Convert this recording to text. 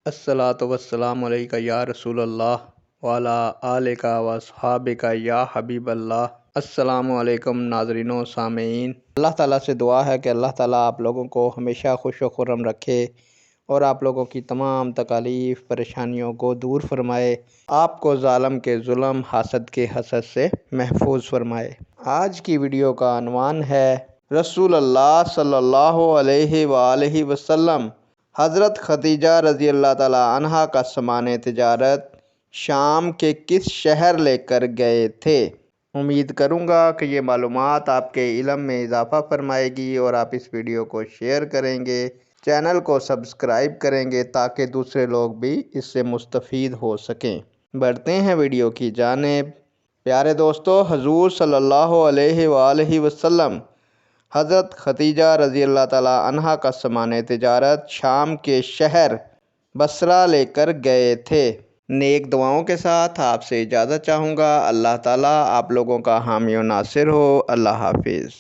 अस्सलातु वस्सलामु अलैका या रसूल अल्लाह वाला आलिका व सहाबिका या हबीब अल्लाह। अस्सलामु अलैकुम नाज़रीन व सामीन। अल्लाह ताला से दुआ है कि अल्लाह ताला आप लोगों को हमेशा खुश व खुर्रम रखे और आप लोगों की तमाम तकालीफ़ परेशानियों को दूर फरमाए, आपको ज़ालिम के ज़ुल्म हासद के हसद से महफूज फरमाए। आज की वीडियो का अनवान है रसूलुल्लाह सल्लल्लाहु अलैहि वसल्लम हज़रत खदीजा रज़ी अल्लाह ताला अन्हा का सामान तिजारत शाम के किस शहर लेकर गए थे। उम्मीद करूँगा कि ये मालूमात आपके इल्म में इजाफ़ा फरमाएगी और आप इस वीडियो को शेयर करेंगे, चैनल को सब्सक्राइब करेंगे ताकि दूसरे लोग भी इससे मुस्तफ़ीद हो सकें। बढ़ते हैं वीडियो की जानिब। प्यारे दोस्तों, हुज़ूर सल्लल्लाहु अलैहि वसल्लम हज़रत खदीजा रज़ी अल्लाह ताला अन्हा का सामान तिजारत शाम के शहर बसरा लेकर गए थे। नेक दुआओं के साथ आपसे इजाज़त चाहूँगा। अल्लाह ताला आप लोगों का हामी और नासिर हो। अल्लाह हाफिज़।